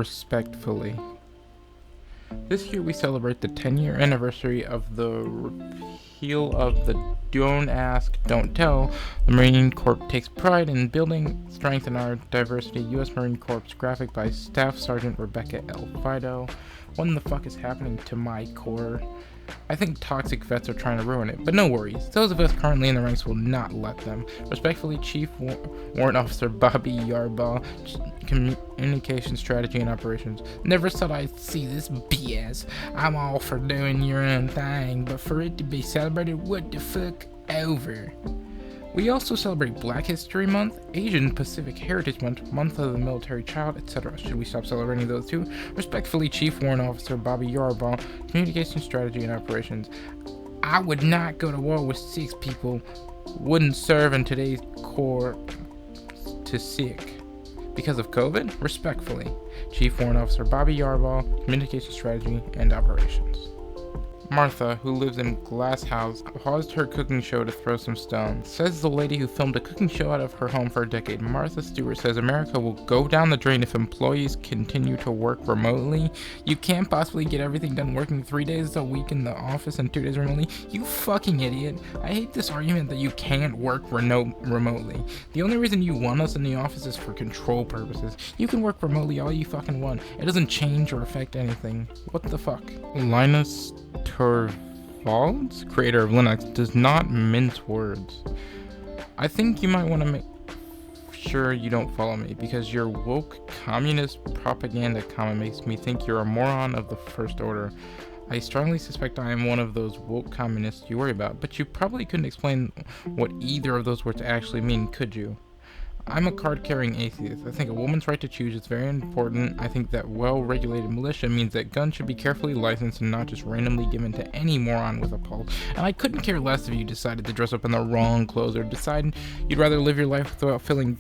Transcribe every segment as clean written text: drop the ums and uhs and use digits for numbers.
respectfully. This year we celebrate the 10-year anniversary of the repeal of the Don't Ask, Don't Tell. The Marine Corps takes pride in building strength in our diversity. U.S. Marine Corps graphic by Staff Sergeant Rebecca L. Fido. What in the fuck is happening to my Corps? I think toxic vets are trying to ruin it, but no worries. Those of us currently in the ranks will not let them. Respectfully, Chief Warrant Officer Bobby Yarbaugh, Communication Strategy and Operations. Never thought I'd see this BS. I'm all for doing your own thing, but for it to be celebrated, what the fuck over? We also celebrate Black History Month, Asian Pacific Heritage Month, Month of the Military Child, etc. Should we stop celebrating those too? Respectfully, Chief Warrant Officer Bobby Yarbaugh, Communication Strategy and Operations. I would not go to war with 6 people. Wouldn't serve in today's Corps to sick. Because of COVID? Respectfully, Chief Warrant Officer Bobby Yarbaugh, Communication Strategy and Operations. Martha, who lives in Glass House, paused her cooking show to throw some stones. Says the lady who filmed a cooking show out of her home for a decade. Martha Stewart says America will go down the drain if employees continue to work remotely. You can't possibly get everything done working 3 days a week in the office and 2 days remotely. You fucking idiot. I hate this argument that you can't work remotely. The only reason you want us in the office is for control purposes. You can work remotely all you fucking want. It doesn't change or affect anything. What the fuck? Linus Torvalds, creator of Linux, does not mince words. I think you might want to make sure you don't follow me, because your woke communist propaganda comment makes me think you're a moron of the first order. I strongly suspect I am one of those woke communists you worry about, but you probably couldn't explain what either of those words actually mean, could you? I'm a card-carrying atheist. I think a woman's right to choose is very important. I think that well-regulated militia means that guns should be carefully licensed and not just randomly given to any moron with a pulse. And I couldn't care less if you decided to dress up in the wrong clothes or decide you'd rather live your life without feeling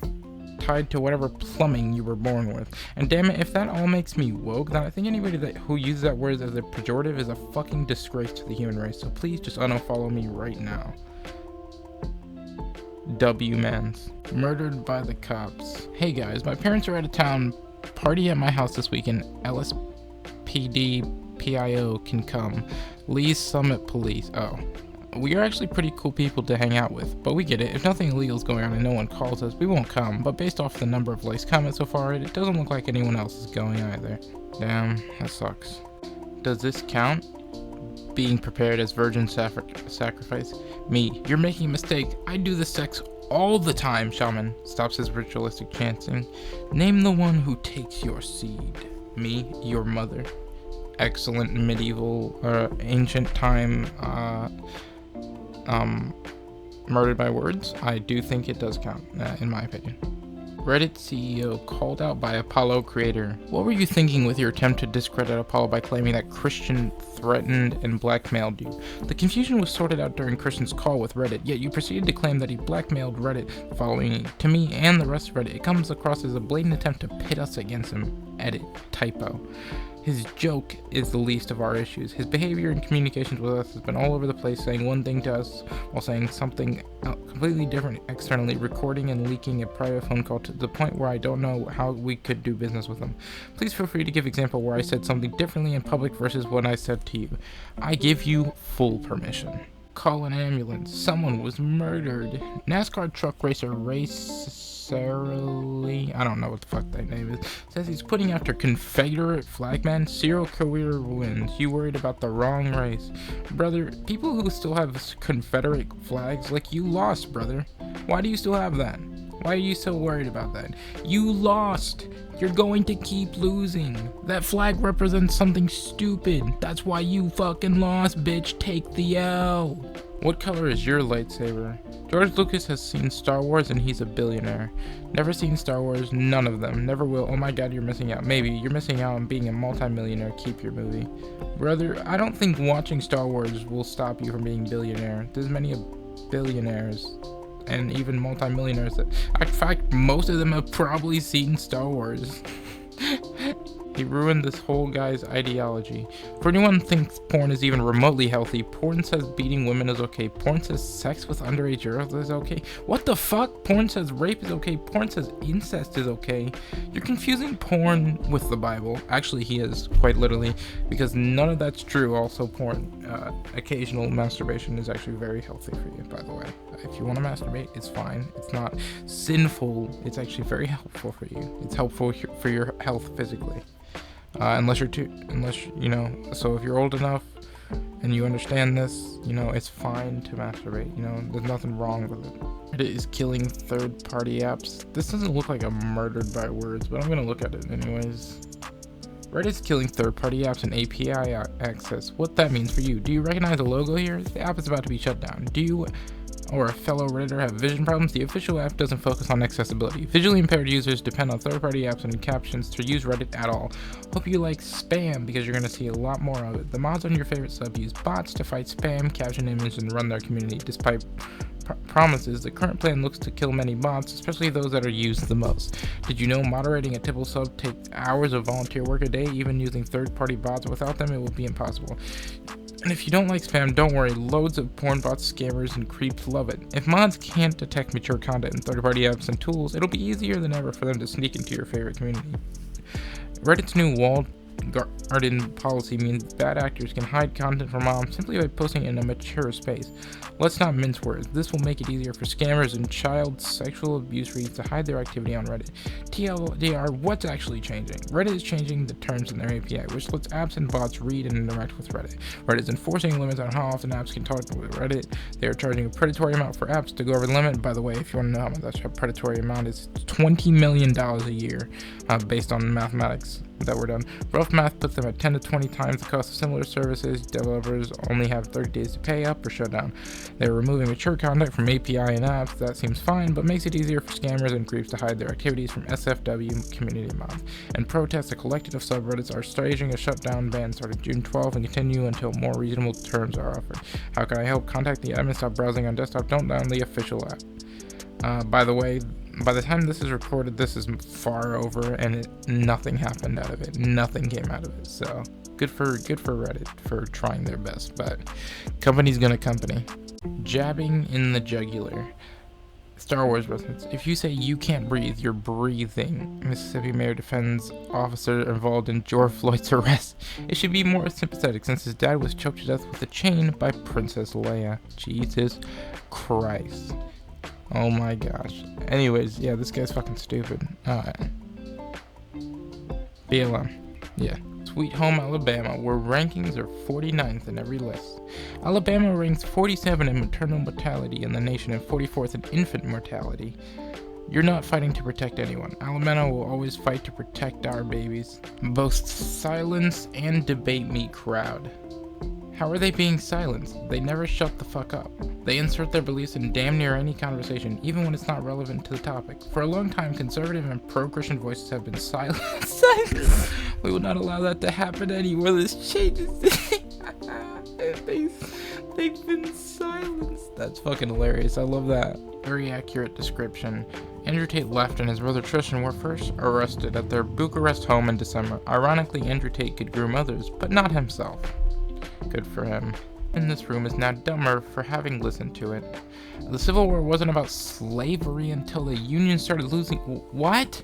tied to whatever plumbing you were born with. And damn it, if that all makes me woke, then I think anybody who uses that word as a pejorative is a fucking disgrace to the human race. So please just unfollow me right now. W-Mans. Murdered by the cops. Hey guys, my parents are out of town. Party at my house this weekend. LSPD PIO can come. Lee's Summit Police. Oh. We are actually pretty cool people to hang out with, but we get it. If nothing illegal is going on and no one calls us, we won't come. But based off the number of likes comments so far, it doesn't look like anyone else is going either. Damn, that sucks. Does this count? Being prepared as virgin sacrifice? Me, you're making a mistake. I do this sex all the time. Shaman stops his ritualistic chanting. Name the one who takes your seed. Me, your mother. Excellent medieval, ancient time, murdered by words. I do think it does count, in my opinion. Reddit CEO called out by Apollo creator. What were you thinking with your attempt to discredit Apollo by claiming that Christian threatened and blackmailed you? The confusion was sorted out during Christian's call with Reddit, yet you proceeded to claim that he blackmailed Reddit. Following to me and the rest of Reddit, it comes across as a blatant attempt to pit us against him. Edit. Typo. His joke is the least of our issues. His behavior and communications with us has been all over the place, saying one thing to us while saying something completely different externally, recording and leaking a private phone call to the point where I don't know how we could do business with him. Please feel free to give example where I said something differently in public versus what I said to you. I give you full permission. Call an ambulance. Someone was murdered. NASCAR truck racer I don't know what the fuck that name is, says he's putting after Confederate flagman. Serial career wins. You worried about the wrong race. Brother, people who still have Confederate flags, like, you lost, brother. Why do you still have that? Why are you so worried about that? You lost. You're going to keep losing. That flag represents something stupid. That's why you fucking lost, bitch. Take the L. What color is your lightsaber? George Lucas has seen Star Wars and he's a billionaire. Never seen Star Wars, none of them. Never will. Oh my god, you're missing out. Maybe. You're missing out on being a multimillionaire. Keep your movie. Brother, I don't think watching Star Wars will stop you from being a billionaire. There's many billionaires and even multimillionaires that, in fact, most of them have probably seen Star Wars. He ruined this whole guy's ideology. For anyone who thinks porn is even remotely healthy, porn says beating women is okay. Porn says sex with underage girls is okay. What the fuck? Porn says rape is okay. Porn says incest is okay. You're confusing porn with the Bible. Actually, he is, quite literally, because none of that's true. Also, porn, occasional masturbation is actually very healthy for you, by the way. If you want to masturbate, it's fine. It's not sinful. It's actually very helpful for you. It's helpful for your health physically. Unless you know, so if you're old enough and you understand this, you know, it's fine to masturbate. You know, there's nothing wrong with it. Reddit is killing third-party apps. This doesn't look like a murdered by words, but I'm gonna look at it anyways. Reddit is killing third-party apps and API access. What that means for you? Do you recognize the logo here? The app is about to be shut down. Do you or a fellow Redditor have vision problems? The official app doesn't focus on accessibility. Visually impaired users depend on third-party apps and captions to use Reddit at all. Hope you like spam because you're going to see a lot more of it. The mods on your favorite sub use bots to fight spam, caption image, and run their community. Despite promises, the current plan looks to kill many bots, especially those that are used the most. Did you know moderating a typical sub takes hours of volunteer work a day? Even using third-party bots, without them it will be impossible. And if you don't like spam, don't worry, loads of porn bots, scammers, and creeps love it. If mods can't detect mature content in third-party apps and tools, it'll be easier than ever for them to sneak into your favorite community. Reddit's new walled garden policy means bad actors can hide content from moms simply by posting it in a mature space. Let's not mince words. This will make it easier for scammers and child sexual abuse reads to hide their activity on Reddit. TLDR, what's actually changing? Reddit is changing the terms in their API, which lets apps and bots read and interact with Reddit. Reddit is enforcing limits on how often apps can talk with Reddit. They are charging a predatory amount for apps to go over the limit. By the way, if you want to know how much that predatory amount is, $20 million a year, based on mathematics that were done. Rough math puts them at 10 to 20 times the cost of similar services. Developers only have 30 days to pay up or shut down. They're removing mature content from API and apps. That seems fine, but makes it easier for scammers and creeps to hide their activities from SFW community mods. And protests, a collective of subreddits, are staging a shutdown ban starting June 12th and continue until more reasonable terms are offered. How can I help? Contact the admin. Stop browsing on desktop. Don't download the official app. By the way, by the time this is recorded, this is far over, and nothing happened out of it. Nothing came out of it. So good for Reddit for trying their best. But company's gonna company. Jabbing in the jugular. Star Wars reference. If you say you can't breathe, you're breathing. Mississippi mayor defends officer involved in George Floyd's arrest. It should be more sympathetic since his dad was choked to death with a chain by Princess Leia. Jesus Christ. Oh my gosh. Anyways, yeah, this guy's fucking stupid. BLM. Yeah. Sweet Home Alabama, where rankings are 49th in every list. Alabama ranks 47 in maternal mortality in the nation and 44th in infant mortality. You're not fighting to protect anyone. Alabama will always fight to protect our babies. Boasts silence and debate me crowd. How are they being silenced? They never shut the fuck up. They insert their beliefs in damn near any conversation, even when it's not relevant to the topic. For a long time, conservative and pro-Christian voices have been silenced. We will not allow that to happen anymore. This changes. They've been silenced. That's fucking hilarious. I love that. Very accurate description. Andrew Tate left and his brother Tristan were first arrested at their Bucharest home in December. Ironically, Andrew Tate could groom others, but not himself. Good for him. In this room is now dumber for having listened to it. The Civil War wasn't about slavery until the Union started losing. What?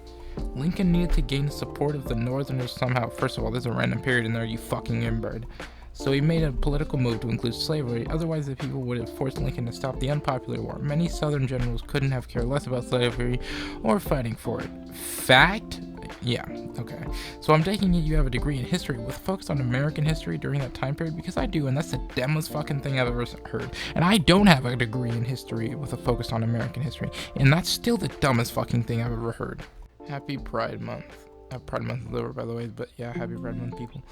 Lincoln needed to gain the support of the Northerners somehow. First of all, there's a random period in there, you fucking inbred. So he made a political move to include slavery. Otherwise, the people would have forced Lincoln to stop the unpopular war. Many Southern generals couldn't have cared less about slavery or fighting for it. Fact? Yeah, okay. So I'm taking it you have a degree in history with a focus on American history during that time period, because I do, and that's the dumbest fucking thing I've ever heard. And I don't have a degree in history with a focus on American history, and that's still the dumbest fucking thing I've ever heard. Happy Pride Month. Pride Month is over, by the way, but yeah, happy Pride Month, people.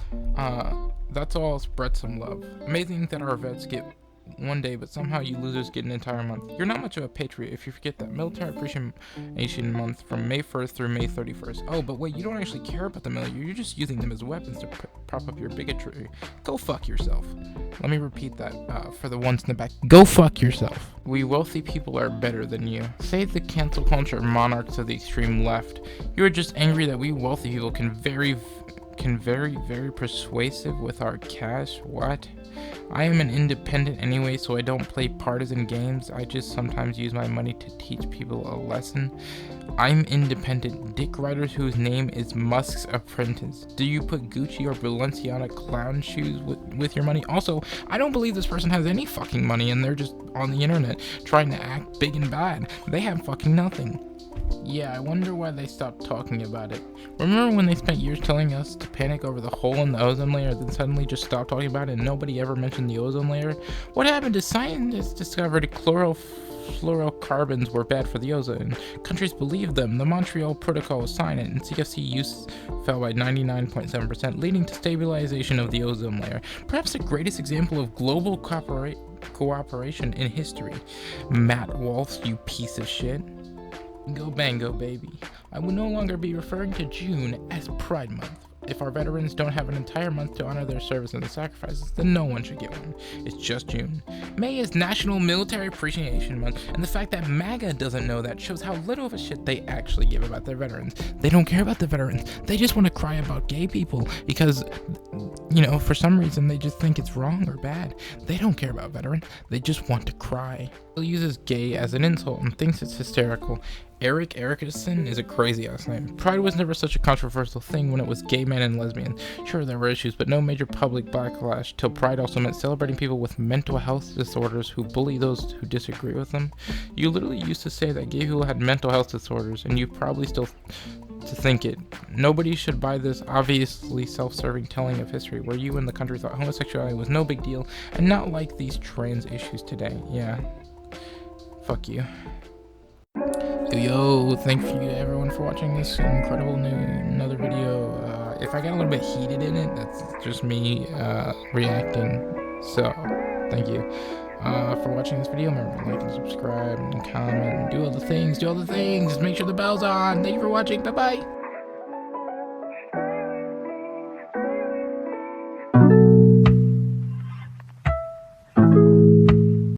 That's all. Spread some love. Amazing that our vets get one day, but somehow you losers get an entire month. You're not much of a patriot if you forget that. Military Appreciation Month from May 1st through May 31st. Oh, but wait, you don't actually care about the military. You're just using them as weapons to prop up your bigotry. Go fuck yourself. Let me repeat that for the ones in the back. Go fuck yourself. We wealthy people are better than you. Say the cancel culture monarchs of the extreme left. You are just angry that we wealthy people can very can very persuasive with our cash. What? I am an independent anyway, so I don't play partisan games. I just sometimes use my money to teach people a lesson. I'm independent. Dick riders whose name is Musk's apprentice. Do you put Gucci or Balenciaga clown shoes with your money? Also, I don't believe this person has any fucking money and they're just on the internet trying to act big and bad. They have fucking nothing. Yeah, I wonder why they stopped talking about it. Remember when they spent years telling us to panic over the hole in the ozone layer, then suddenly just stopped talking about it and nobody ever mentioned the ozone layer? What happened to scientists discovered chlorofluorocarbons were bad for the ozone? Countries believed them. The Montreal Protocol was signed and CFC use fell by 99.7%, leading to stabilization of the ozone layer. Perhaps the greatest example of global cooperation in history. Matt Walsh, you piece of shit. Bingo bango, baby. I will no longer be referring to June as Pride Month. If our veterans don't have an entire month to honor their service and sacrifices, then no one should get one. It's just June. May is National Military Appreciation Month, and the fact that MAGA doesn't know that shows how little of a shit they actually give about their veterans. They don't care about the veterans. They just want to cry about gay people because, for some reason they just think it's wrong or bad. They don't care about veterans. They just want to cry. He uses gay as an insult and thinks it's hysterical. Eric Ericson is a crazy ass name. Pride was never such a controversial thing when it was gay men and lesbians. Sure, there were issues, but no major public backlash till Pride also meant celebrating people with mental health disorders who bully those who disagree with them. You literally used to say that gay people had mental health disorders, and you probably still to think it. Nobody should buy this obviously self-serving telling of history where you and the country thought homosexuality was no big deal and not like these trans issues today. Yeah. Fuck you. Yo, thank you everyone for watching this incredible another video. If I got a little bit heated in it, that's just me reacting. So, thank you for watching this video. Remember to like and subscribe and comment and do all the things. Make sure the bell's on. Thank you for watching. Bye bye.